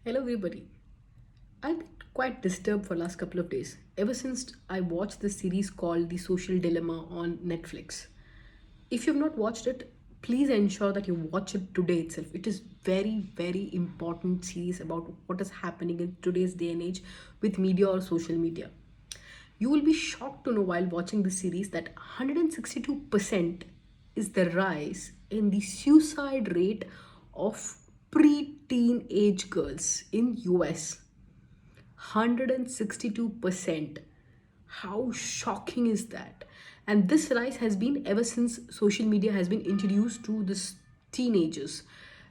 Hello everybody. I've been quite disturbed for last couple of days. Ever since I watched this series called The Social Dilemma on Netflix. If you've not watched it, please ensure that you watch it today itself. It is very important series about what is happening in today's day and age with media or social media. You will be shocked to know while watching the series that 162% is the rise in the suicide rate of pre-teen age girls in US. 162%. How shocking is that? And this rise has been ever since social media has been introduced to this teenagers.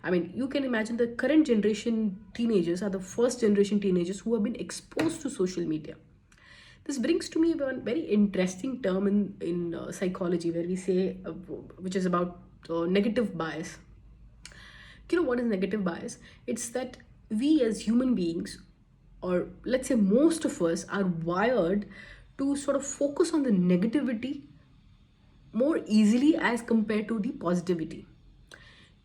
I mean, you can imagine the current generation teenagers are the first generation teenagers who have been exposed to social media. This brings to me one very interesting term in psychology where we say, which is about negative bias. You know what is negative bias? It's that we as human beings, or let's say most of us, are wired to sort of focus on the negativity more easily as compared to the positivity.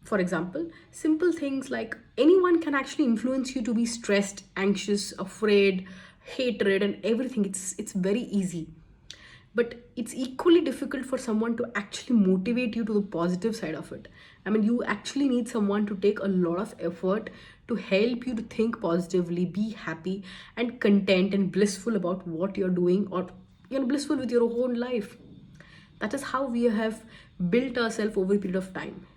For example, simple things like anyone can actually influence you to be stressed, anxious, afraid, hatred, and everything. It's very easy. But it's equally difficult for someone to actually motivate you to the positive side of it. I mean, you actually need someone to take a lot of effort to help you to think positively, be happy and content and blissful about what you're doing, or blissful with your own life. That is how we have built ourselves over a period of time.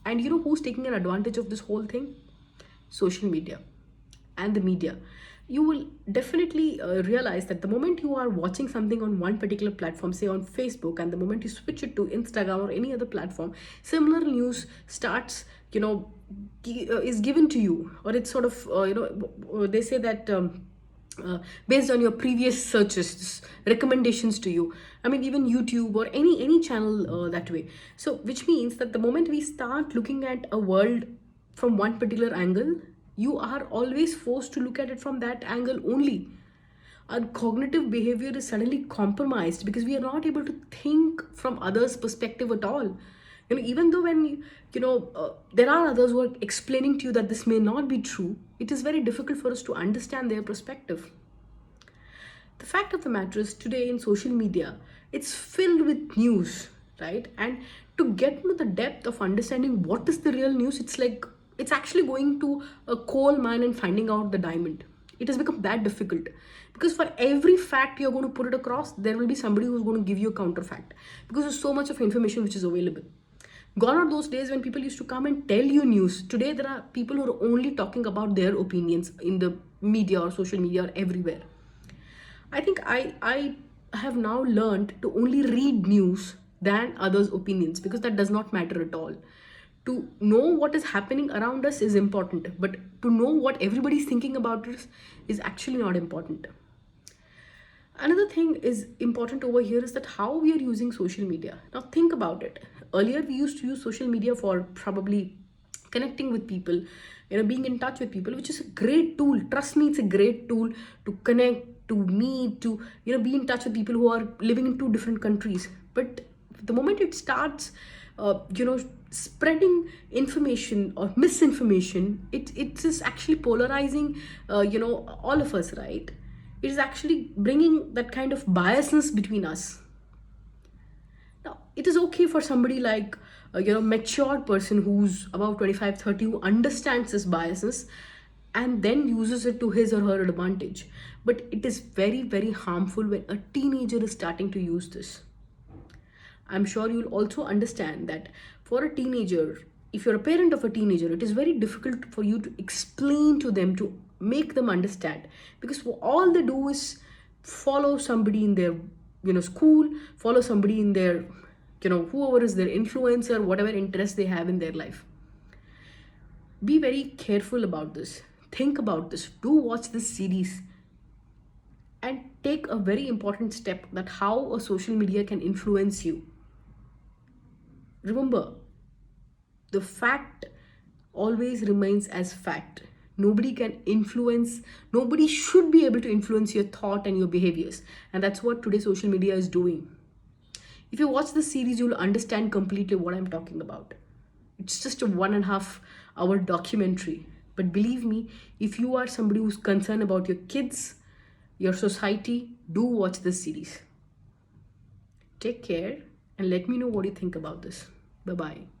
And you know who's taking an advantage of this whole thing? Social media and the media. You will definitely realize that the moment you are watching something on one particular platform, say on Facebook, and the moment you switch it to Instagram or any other platform, similar news starts, is given to you, or it's sort of, they say that. Based on your previous searches, recommendations to you. I mean, even YouTube or any channel that way. So which means that the moment we start looking at a world from one particular angle, you are always forced to look at it from that angle only. Our cognitive behavior is suddenly compromised because we are not able to think from others perspective at all. Even though when there are others who are explaining to you that this may not be true, it is very difficult for us to understand their perspective. The fact of the matter is, today in social media, it's filled with news, right? And to get into the depth of understanding what is the real news, it's like it's actually going to a coal mine and finding out the diamond. It has become that difficult because for every fact you're going to put it across, there will be somebody who's going to give you a counter fact because there's so much of information which is available. Gone are those days when people used to come and tell you news. Today there are people who are only talking about their opinions in the media or social media or everywhere. I think I have now learned to only read news than others' opinions because that does not matter at all. To know what is happening around us is important, but to know what everybody's thinking about us is actually not important. Another thing is important over here is that how we are using social media. Now think about it. Earlier we used to use social media for probably connecting with people, being in touch with people, which is a great tool. Trust me, it's a great tool to connect, to meet, to be in touch with people who are living in two different countries. But the moment it starts spreading information or misinformation, it is actually polarizing all of us, right? It is actually bringing that kind of biasness between us. Now it is okay for somebody like matured person who's about 25, 30, who understands this biasness and then uses it to his or her advantage, but it is very harmful when a teenager is starting to use this. I'm sure you'll also understand that for a teenager, if you're a parent of a teenager, it is very difficult for you to explain to them, to make them understand, because all they do is follow somebody in their school, follow somebody in their whoever is their influencer, whatever interest they have in their life. Be very careful about this. Think about this. Do watch this series and take a very important step that how a social media can influence you. Remember, the fact always remains as fact. Nobody can influence, nobody should be able to influence your thought and your behaviors. And that's what today social media is doing. If you watch this series, you'll understand completely what I'm talking about. It's just a 1.5 hour documentary, But believe me, if you are somebody who's concerned about your kids, your society, do watch this series. Take care and let me know what you think about this. Bye bye.